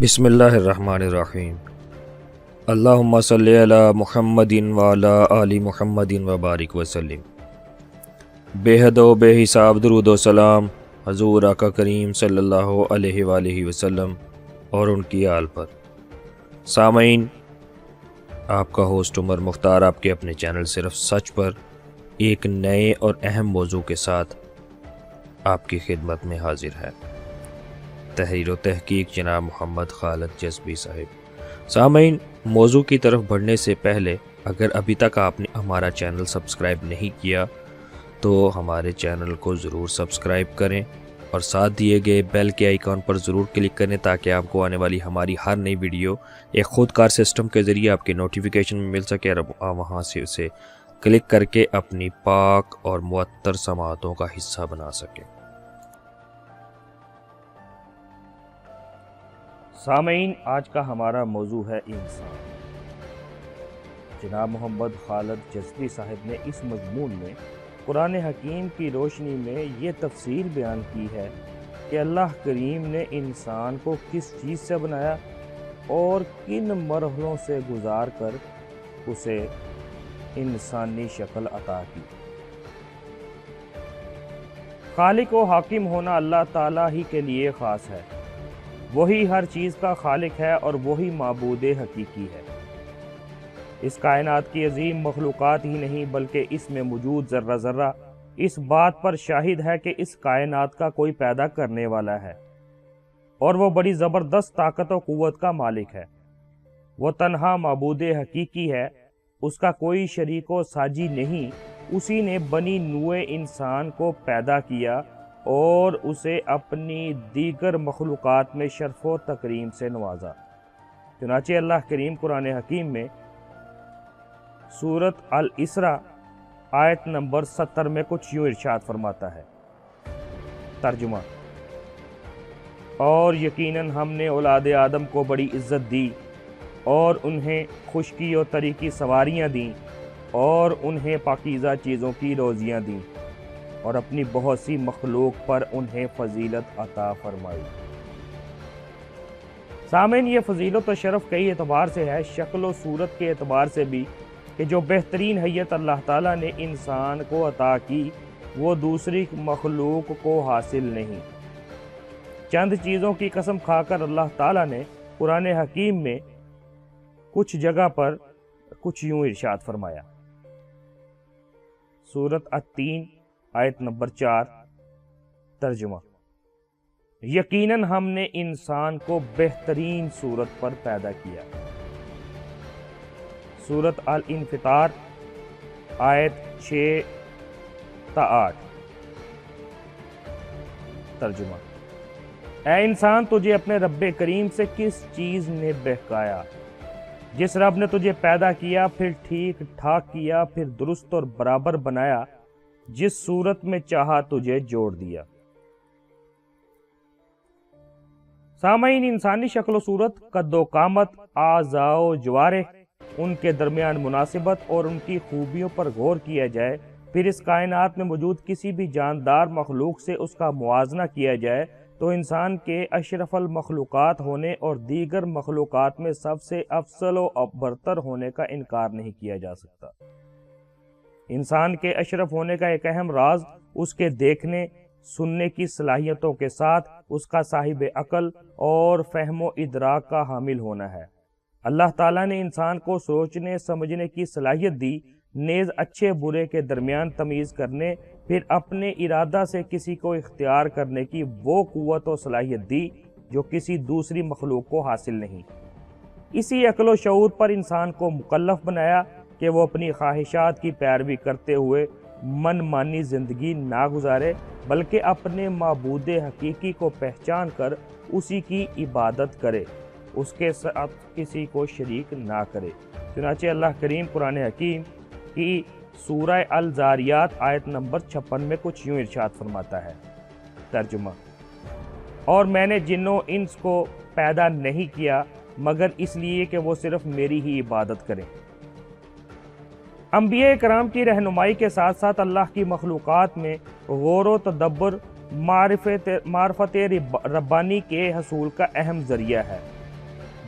بسم اللہ الرحمن الرحیم۔ اللہم صلی علی محمد وعلی آل محمد وبارک وسلم۔ بے حد و بے حساب درود و سلام حضور آقا کریم صلی اللہ علیہ وآلہ وسلم اور ان کی آل پر۔ سامعین، آپ کا ہوسٹ عمر مختار آپ کے اپنے چینل صرف سچ پر ایک نئے اور اہم موضوع کے ساتھ آپ کی خدمت میں حاضر ہے۔ تحریر و تحقیق جناب محمد خالد جزبی صاحب۔ سامعین، موضوع کی طرف بڑھنے سے پہلے اگر ابھی تک آپ نے ہمارا چینل سبسکرائب نہیں کیا تو ہمارے چینل کو ضرور سبسکرائب کریں اور ساتھ دیے گئے بیل کے آئیکن پر ضرور کلک کریں تاکہ آپ کو آنے والی ہماری ہر نئی ویڈیو ایک خود کار سسٹم کے ذریعے آپ کے نوٹیفیکیشن میں مل سکے اور وہاں سے اسے کلک کر کے اپنی پاک اور معطر سماعتوں کا حصہ بنا سکیں۔ سامعین، آج کا ہمارا موضوع ہے انسان۔ جناب محمد خالد جزبی صاحب نے اس مضمون میں قرآن حکیم کی روشنی میں یہ تفصیل بیان کی ہے کہ اللہ کریم نے انسان کو کس چیز سے بنایا اور کن مرحلوں سے گزار کر اسے انسانی شکل عطا کی۔ خالق و حاکم ہونا اللہ تعالیٰ ہی کے لیے خاص ہے۔ وہی ہر چیز کا خالق ہے اور وہی معبود حقیقی ہے۔ اس کائنات کی عظیم مخلوقات ہی نہیں بلکہ اس میں موجود ذرہ ذرہ اس بات پر شاہد ہے کہ اس کائنات کا کوئی پیدا کرنے والا ہے اور وہ بڑی زبردست طاقت و قوت کا مالک ہے۔ وہ تنہا معبود حقیقی ہے، اس کا کوئی شریک و ساجی نہیں۔ اسی نے بنی نوع انسان کو پیدا کیا اور اسے اپنی دیگر مخلوقات میں شرف و تکریم سے نوازا۔ چنانچہ اللہ کریم قرآن حکیم میں سورۃ الاسراء آیت نمبر 70 میں کچھ یوں ارشاد فرماتا ہے۔ ترجمہ: اور یقیناً ہم نے اولاد آدم کو بڑی عزت دی اور انہیں خشکی و تری کی سواریاں دیں اور انہیں پاکیزہ چیزوں کی روزیاں دیں اور اپنی بہت سی مخلوق پر انہیں فضیلت عطا فرمائی۔ سامعین، یہ فضیلت و شرف کئی اعتبار سے ہے، شکل و صورت کے اعتبار سے بھی، کہ جو بہترین حیت اللہ تعالیٰ نے انسان کو عطا کی وہ دوسری مخلوق کو حاصل نہیں۔ چند چیزوں کی قسم کھا کر اللہ تعالیٰ نے قرآن حکیم میں کچھ جگہ پر کچھ یوں ارشاد فرمایا۔ سورۃ التین آیت نمبر 4۔ ترجمہ: یقیناً ہم نے انسان کو بہترین صورت پر پیدا کیا۔ سورۃ الانفطار آیت 6 تا 8۔ ترجمہ: اے انسان، تجھے اپنے رب کریم سے کس چیز نے بہکایا؟ جس رب نے تجھے پیدا کیا، پھر ٹھیک ٹھاک کیا، پھر درست اور برابر بنایا، جس صورت میں چاہا تجھے جوڑ دیا۔ سامعین، انسانی شکل و صورت، قد و قامت، اعضاء و جوارح، ان کے درمیان مناسبت اور ان کی خوبیوں پر غور کیا جائے، پھر اس کائنات میں موجود کسی بھی جاندار مخلوق سے اس کا موازنہ کیا جائے تو انسان کے اشرف المخلوقات ہونے اور دیگر مخلوقات میں سب سے افضل و برتر ہونے کا انکار نہیں کیا جا سکتا۔ انسان کے اشرف ہونے کا ایک اہم راز اس کے دیکھنے سننے کی صلاحیتوں کے ساتھ اس کا صاحب عقل اور فہم و ادراک کا حامل ہونا ہے۔ اللہ تعالیٰ نے انسان کو سوچنے سمجھنے کی صلاحیت دی، نیز اچھے برے کے درمیان تمیز کرنے، پھر اپنے ارادہ سے کسی کو اختیار کرنے کی وہ قوت و صلاحیت دی جو کسی دوسری مخلوق کو حاصل نہیں۔ اسی عقل و شعور پر انسان کو مکلف بنایا کہ وہ اپنی خواہشات کی پیروی کرتے ہوئے من مانی زندگی نہ گزارے بلکہ اپنے معبود حقیقی کو پہچان کر اسی کی عبادت کرے، اس کے ساتھ کسی کو شریک نہ کرے۔ چنانچہ اللہ کریم قرآن حکیم کی سورہ الزاریات آیت نمبر 56 میں کچھ یوں ارشاد فرماتا ہے۔ ترجمہ: اور میں نے جن و انس کو پیدا نہیں کیا مگر اس لیے کہ وہ صرف میری ہی عبادت کریں۔ انبیاء کرام کی رہنمائی کے ساتھ ساتھ اللہ کی مخلوقات میں غور و تدبر معرفت ربانی کے حصول کا اہم ذریعہ ہے۔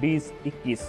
20-21।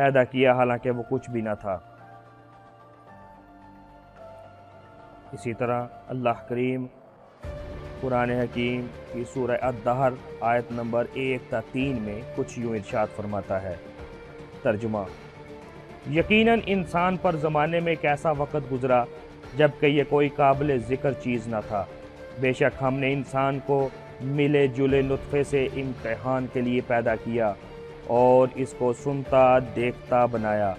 پیدا کیا حالانکہ وہ کچھ بھی نہ تھا۔ اسی طرح اللہ کریم قرآن حکیم کی سورہ الدہر آیت نمبر 1 تا 3 میں کچھ یوں ارشاد فرماتا ہے۔ ترجمہ: یقیناً انسان پر زمانے میں ایک ایسا وقت گزرا جبکہ یہ کوئی قابل ذکر چیز نہ تھا۔ بے شک ہم نے انسان کو ملے جلے نطفے سے امتحان کے لیے پیدا کیا اور اس کو سنتا دیکھتا بنایا۔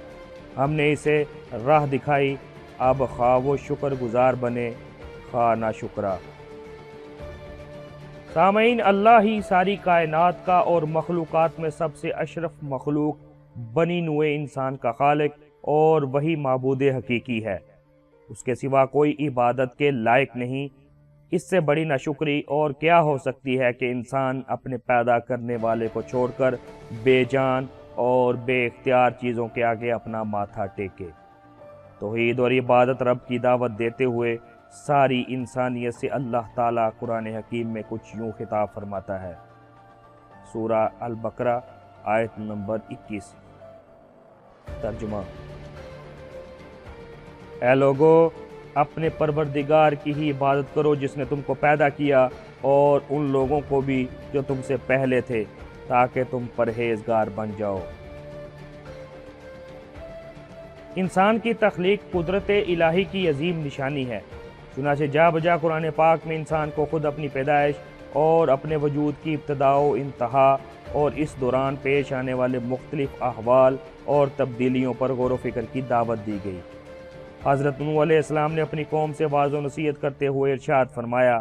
ہم نے اسے راہ دکھائی، اب خواہ وہ شکر گزار بنے خواہ نا شکرا۔ سامعین، اللہ ہی ساری کائنات کا اور مخلوقات میں سب سے اشرف مخلوق بنی نوع انسان کا خالق اور وہی معبود حقیقی ہے۔ اس کے سوا کوئی عبادت کے لائق نہیں۔ اس سے بڑی ناشکری اور کیا ہو سکتی ہے کہ انسان اپنے پیدا کرنے والے کو چھوڑ کر بے جان اور بے اختیار چیزوں کے آگے اپنا ماتھا ٹیکے۔ توحید اور عبادت رب کی دعوت دیتے ہوئے ساری انسانیت سے اللہ تعالیٰ قرآن حکیم میں کچھ یوں خطاب فرماتا ہے۔ سورہ البقرہ آیت نمبر 21۔ ترجمہ: اے لوگو، اپنے پروردگار کی ہی عبادت کرو جس نے تم کو پیدا کیا اور ان لوگوں کو بھی جو تم سے پہلے تھے، تاکہ تم پرہیزگار بن جاؤ۔ انسان کی تخلیق قدرت الہی کی عظیم نشانی ہے۔ چنانچہ جا بجا قرآن پاک میں انسان کو خود اپنی پیدائش اور اپنے وجود کی ابتدا و انتہا اور اس دوران پیش آنے والے مختلف احوال اور تبدیلیوں پر غور و فکر کی دعوت دی گئی۔ حضرت نوح علیہ السلام نے اپنی قوم سے واعظ و نصیحت کرتے ہوئے ارشاد فرمایا: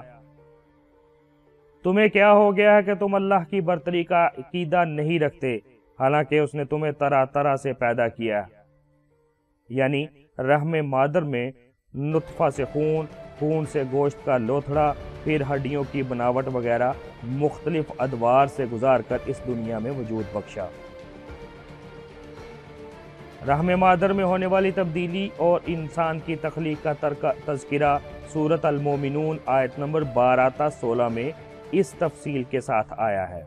تمہیں کیا ہو گیا ہے کہ تم اللہ کی برتری کا عقیدہ نہیں رکھتے، حالانکہ اس نے تمہیں طرح طرح سے پیدا کیا، یعنی رحم مادر میں نطفہ سے خون، خون سے گوشت کا لوتھڑا، پھر ہڈیوں کی بناوٹ وغیرہ مختلف ادوار سے گزار کر اس دنیا میں وجود بخشا۔ رحم مادر میں ہونے والی تبدیلی اور انسان کی تخلیق کا تذکرہ سورۃ المومنون آیت نمبر 12 تا 16 میں اس تفصیل کے ساتھ آیا ہے۔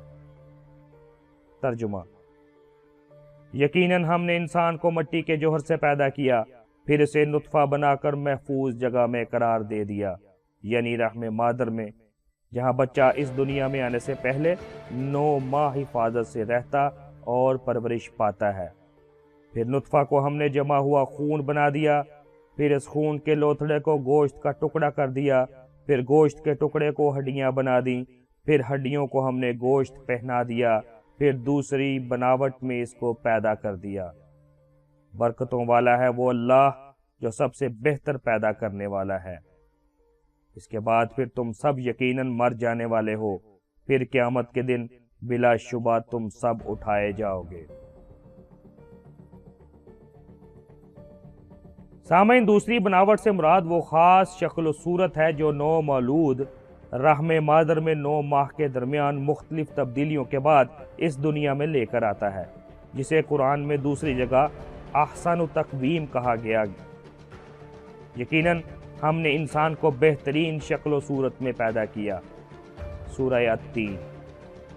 ترجمہ: یقیناً ہم نے انسان کو مٹی کے جوہر سے پیدا کیا، پھر اسے نطفہ بنا کر محفوظ جگہ میں قرار دے دیا، یعنی رحم مادر میں، جہاں بچہ اس دنیا میں آنے سے پہلے 9 ماہ حفاظت سے رہتا اور پرورش پاتا ہے۔ پھر نطفہ کو ہم نے جمع ہوا خون بنا دیا، پھر اس خون کے لوتھڑے کو گوشت کا ٹکڑا کر دیا، پھر گوشت کے ٹکڑے کو ہڈیاں بنا دیں، پھر ہڈیوں کو ہم نے گوشت پہنا دیا، پھر دوسری بناوٹ میں اس کو پیدا کر دیا۔ برکتوں والا ہے وہ اللہ جو سب سے بہتر پیدا کرنے والا ہے۔ اس کے بعد پھر تم سب یقیناً مر جانے والے ہو، پھر قیامت کے دن بلا شبہ تم سب اٹھائے جاؤ گے۔ سامعین، دوسری بناوٹ سے مراد وہ خاص شکل و صورت ہے جو نو مولود رحم مادر میں 9 ماہ کے درمیان مختلف تبدیلیوں کے بعد اس دنیا میں لے کر آتا ہے، جسے قرآن میں دوسری جگہ احسن تقویم کہا گیا۔ یقیناً ہم نے انسان کو بہترین شکل و صورت میں پیدا کیا۔ سورہ التین۔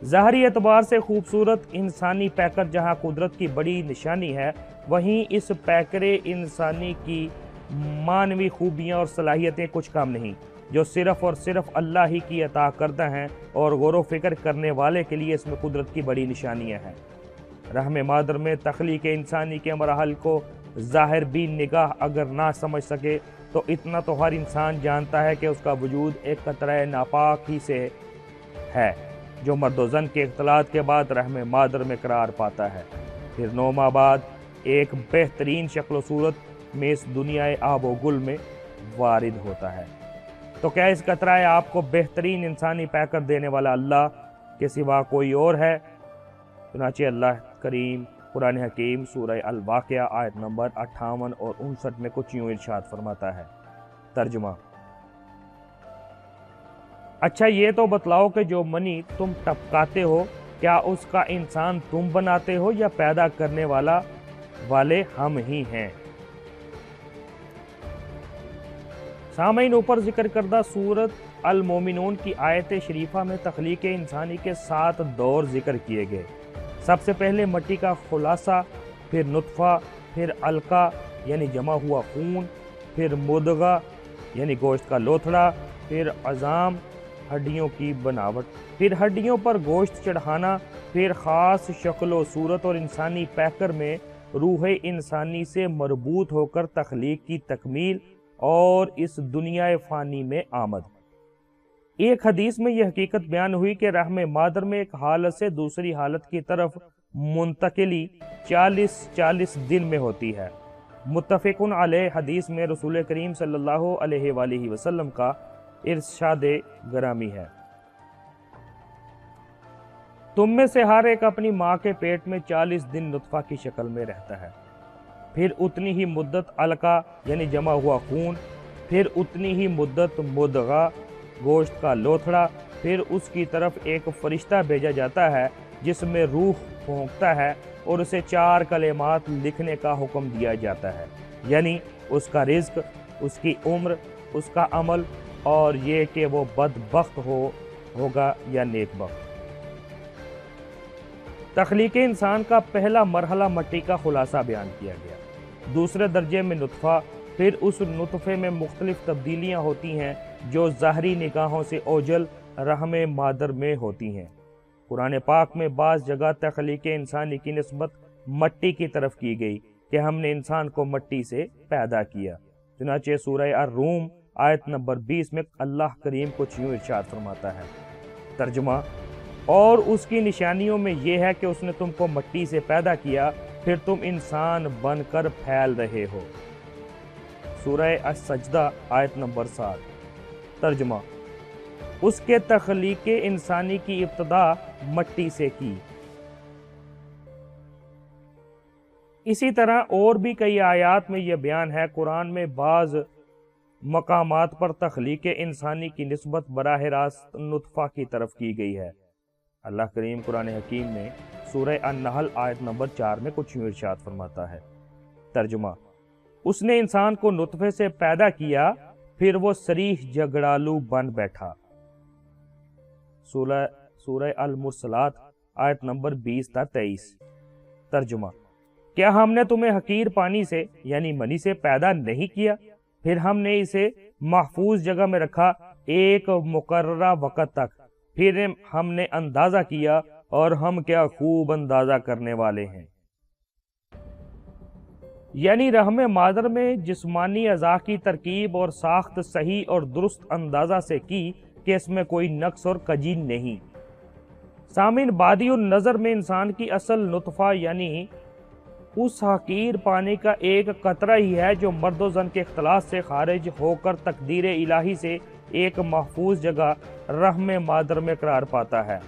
ظاہری اعتبار سے خوبصورت انسانی پیکر جہاں قدرت کی بڑی نشانی ہے، وہیں اس پیکر انسانی کی معنوی خوبیاں اور صلاحیتیں کچھ کم نہیں، جو صرف اور صرف اللہ ہی کی عطا کردہ ہیں، اور غور و فکر کرنے والے کے لیے اس میں قدرت کی بڑی نشانیاں ہیں۔ رحم مادر میں تخلیق انسانی کے مراحل کو ظاہر بین نگاہ اگر نہ سمجھ سکے تو اتنا تو ہر انسان جانتا ہے کہ اس کا وجود ایک قطرہ ناپاک ہی سے ہے، جو مرد و زن کے اختلاط کے بعد رحم مادر میں قرار پاتا ہے، پھر 9 ماہ بعد ایک بہترین شکل و صورت میں اس دنیا آب و گل میں وارد ہوتا ہے۔ تو کیا اس قطرہ آپ کو بہترین انسانی پیکر دینے والا اللہ کے سوا کوئی اور ہے؟ چنانچہ اللہ کریم قرآن حکیم سورہ الواقعہ آیت نمبر 58 اور 59 میں کچھ یوں ارشاد فرماتا ہے۔ ترجمہ: اچھا یہ تو بتلاؤ کہ جو منی تم ٹپکاتے ہو، کیا اس کا انسان تم بناتے ہو یا پیدا کرنے والے ہم ہی ہیں؟ سامعین، اوپر ذکر کردہ سورۃ المومنون کی آیت شریفہ میں تخلیق انسانی کے 7 دور ذکر کیے گئے۔ سب سے پہلے مٹی کا خلاصہ پھر نطفہ، پھر علقہ یعنی جمع ہوا خون، پھر مدغہ یعنی گوشت کا لوتھڑا، پھر عظام ہڈیوں کی بناوٹ، پھر ہڈیوں پر گوشت چڑھانا، پھر خاص شکل و صورت اور انسانی پیکر میں روح انسانی سے مربوط ہو کر تخلیق کی تکمیل اور اس دنیا فانی میں آمد۔ ایک حدیث میں یہ حقیقت بیان ہوئی کہ رحم مادر میں ایک حالت سے دوسری حالت کی طرف منتقلی 40 دن میں ہوتی ہے۔ متفقن علیہ حدیث میں رسول کریم صلی اللہ علیہ وآلہ وسلم کا ارشاد گرامی ہے، تم میں سے ہر ایک اپنی ماں کے پیٹ میں 40 دن نطفہ کی شکل میں رہتا ہے، پھر اتنی ہی مدت علقہ یعنی جمع ہوا خون، پھر اتنی ہی مدت مدغہ گوشت کا لوتھڑا، پھر اس کی طرف ایک فرشتہ بھیجا جاتا ہے جس میں روح پھونکتا ہے اور اسے 4 کلمات لکھنے کا حکم دیا جاتا ہے، یعنی اس کا رزق، اس کی عمر، اس کا عمل اور یہ کہ وہ بدبخت ہوگا یا نیک بخت۔ تخلیق انسان کا پہلا مرحلہ مٹی کا خلاصہ بیان کیا گیا، دوسرے درجے میں نطفہ، پھر اس نطفے میں مختلف تبدیلیاں ہوتی ہیں جو ظاہری نگاہوں سے اوجل رحم مادر میں ہوتی ہیں۔ قرآن پاک میں بعض جگہ تخلیق انسانی کی نسبت مٹی کی طرف کی گئی کہ ہم نے انسان کو مٹی سے پیدا کیا، چنانچہ سورہ الروم آیت نمبر 20 میں اللہ کریم کچھ یوں ارشاد فرماتا ہے، ترجمہ، اور اس کی نشانیوں میں یہ ہے کہ اس نے تم کو مٹی سے پیدا کیا، پھر تم انسان بن کر پھیل رہے ہو۔ سورہ السجدہ آیت نمبر 7، ترجمہ، اس کے تخلیق انسانی کی ابتدا مٹی سے کی۔ اسی طرح اور بھی کئی آیات میں یہ بیان ہے۔ قرآن میں بعض مقامات پر تخلیق انسانی کی نسبت براہ راست نطفہ کی طرف کی گئی ہے۔ اللہ کریم قرآن حکیم میں سورہ النحل آیت نمبر 4 میں کچھ یوں ارشاد فرماتا ہے، ترجمہ، اس نے انسان کو نطفے سے پیدا کیا، پھر وہ صریح جھگڑالو بن بیٹھا۔ سورہ المرسلات آیت نمبر 20 تا 23، ترجمہ، کیا ہم نے تمہیں حقیر پانی سے یعنی منی سے پیدا نہیں کیا، پھر ہم نے اسے محفوظ جگہ میں رکھا ایک مقررہ وقت تک، پھر ہم نے اندازہ کیا اور ہم کیا خوب اندازہ کرنے والے ہیں۔ یعنی رحم مادر میں جسمانی اعضاء کی ترکیب اور ساخت صحیح اور درست اندازہ سے کی کہ اس میں کوئی نقص اور کجی نہیں۔ سامعین، بادی النظر میں انسان کی اصل نطفہ یعنی اس حقیر پانی کا ایک قطرہ ہی ہے جو مرد و زن کے اختلاط سے خارج ہو کر تقدیر الہی سے ایک محفوظ جگہ رحم مادر میں قرار پاتا ہے۔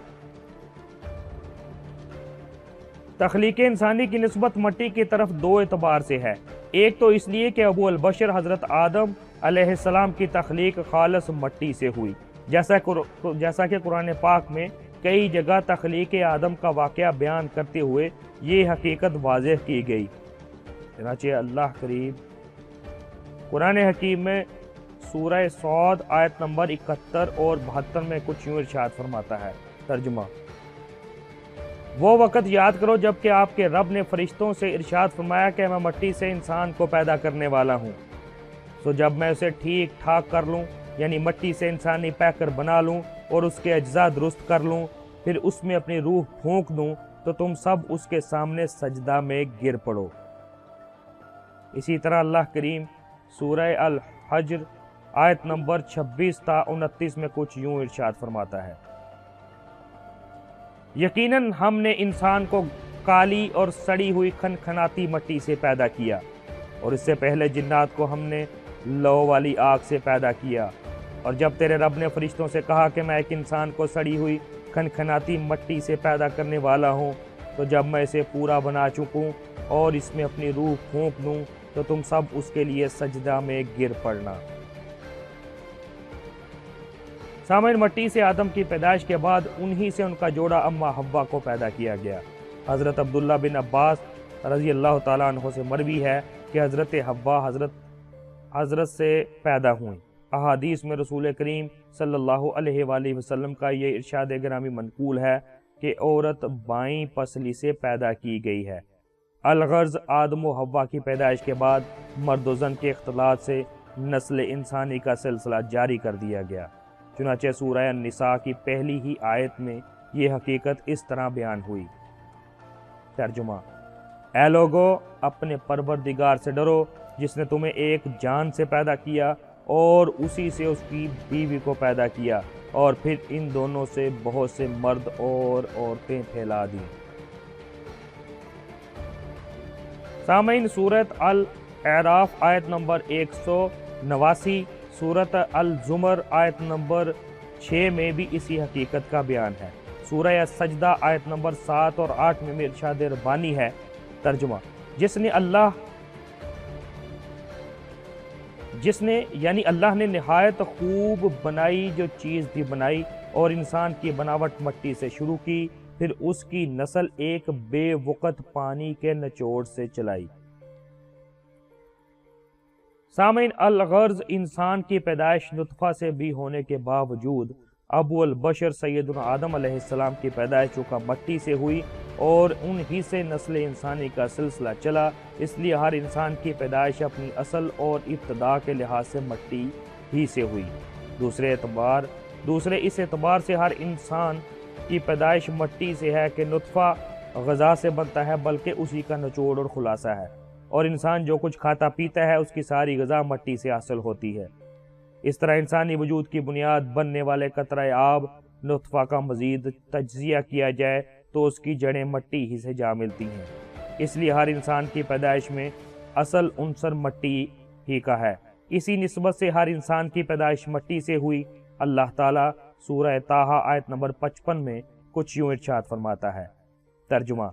تخلیق انسانی کی نسبت مٹی کی طرف 2 اعتبار سے ہے۔ ایک تو اس لیے کہ ابو البشر حضرت آدم علیہ السلام کی تخلیق خالص مٹی سے ہوئی، جیسا کہ قرآن پاک میں کئی جگہ تخلیق آدم کا واقعہ بیان کرتے ہوئے یہ حقیقت واضح کی گئی۔ چنانچہ اللہ کریم قرآن حکیم میں سورہ صاد آیت نمبر 71 اور 72 میں کچھ یوں ارشاد فرماتا ہے، ترجمہ، وہ وقت یاد کرو جب کہ آپ کے رب نے فرشتوں سے ارشاد فرمایا کہ میں مٹی سے انسان کو پیدا کرنے والا ہوں، سو جب میں اسے ٹھیک ٹھاک کر لوں یعنی مٹی سے انسانی پیکر بنا لوں اور اس کے اجزاء درست کر لوں، پھر اس میں اپنی روح پھونک دوں تو تم سب اس کے سامنے سجدہ میں گر پڑو۔ اسی طرح اللہ کریم سورہ الحجر آیت نمبر 26 تا 29 میں کچھ یوں ارشاد فرماتا ہے، یقیناً ہم نے انسان کو کالی اور سڑی ہوئی کھنکھناتی مٹی سے پیدا کیا، اور اس سے پہلے جنات کو ہم نے لو والی آگ سے پیدا کیا، اور جب تیرے رب نے فرشتوں سے کہا کہ میں ایک انسان کو سڑی ہوئی کھنکھناتی مٹی سے پیدا کرنے والا ہوں، تو جب میں اسے پورا بنا چکوں اور اس میں اپنی روح پھونک دوں تو تم سب اس کے لیے سجدہ میں گر پڑنا۔ سامعین، مٹی سے آدم کی پیدائش کے بعد انہی سے ان کا جوڑا اماں حوا کو پیدا کیا گیا۔ حضرت عبداللہ بن عباس رضی اللہ تعالیٰ عنہ سے مروی ہے کہ حضرت حوا حضرت سے پیدا ہوئیں۔ احادیث میں رسول کریم صلی اللہ علیہ وآلہ وسلم کا یہ ارشاد گرامی منقول ہے کہ عورت بائیں پسلی سے پیدا کی گئی ہے، الغرض آدم و حوا کی پیدائش کے بعد مرد و زن کے اختلاط سے نسل انسانی کا سلسلہ جاری کر دیا گیا۔ چنانچہ سورہ النساء کی پہلی ہی آیت میں یہ حقیقت اس طرح بیان ہوئی۔ ترجمہ: اے لوگو، اپنے پروردگار سے ڈرو جس نے تمہیں ایک جان سے پیدا کیا اور اسی سے اس کی بیوی کو پیدا کیا اور پھر ان دونوں سے بہت سے مرد اور عورتیں پھیلا دیں۔ سامعین، سورۃ الاعراف آیت نمبر 189، سورۃ الزمر آیت نمبر 6 میں بھی اسی حقیقت کا بیان ہے۔ سورہ السجدہ آیت نمبر 7 اور 8 میں ارشاد ربانی ہے۔ ترجمہ: یعنی اللہ نے نہایت خوب بنائی جو چیز بھی بنائی، اور انسان کی بناوٹ مٹی سے شروع کی، پھر اس کی نسل ایک بے وقت پانی کے نچوڑ سے چلائی۔ سامعین، الغرض انسان کی پیدائش نطفہ سے بھی ہونے کے باوجود ابو البشر سیدنا آدم علیہ السلام کی پیدائش چونکہ مٹی سے ہوئی اور انہی سے نسل انسانی کا سلسلہ چلا، اس لیے ہر انسان کی پیدائش اپنی اصل اور ابتدا کے لحاظ سے مٹی ہی سے ہوئی۔ دوسرے اس اعتبار سے ہر انسان کی پیدائش مٹی سے ہے کہ نطفہ غذا سے بنتا ہے، بلکہ اسی کا نچوڑ اور خلاصہ ہے، اور انسان جو کچھ کھاتا پیتا ہے اس کی ساری غذا مٹی سے حاصل ہوتی ہے۔ اس طرح انسانی وجود کی بنیاد بننے والے قطرہ آب نطفہ کا مزید تجزیہ کیا جائے تو اس کی جڑیں مٹی ہی سے جا ملتی ہیں۔ اس لیے ہر انسان کی پیدائش میں اصل عنصر مٹی ہی کا ہے۔ اسی نسبت سے ہر انسان کی پیدائش مٹی سے ہوئی۔ اللہ تعالیٰ سورہ طٰہٰ آیت نمبر 55 میں کچھ یوں ارشاد فرماتا ہے۔ ترجمہ: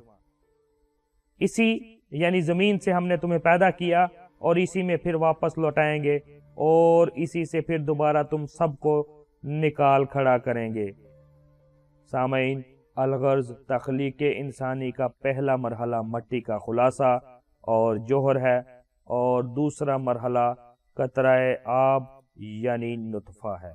اسی یعنی زمین سے ہم نے تمہیں پیدا کیا اور اسی میں پھر واپس لوٹائیں گے، اور اسی سے پھر دوبارہ تم سب کو نکال کھڑا کریں گے۔ سامعین، الغرض تخلیق انسانی کا پہلا مرحلہ مٹی کا خلاصہ اور جوہر ہے، اور دوسرا مرحلہ قطرہ آب یعنی نطفہ ہے۔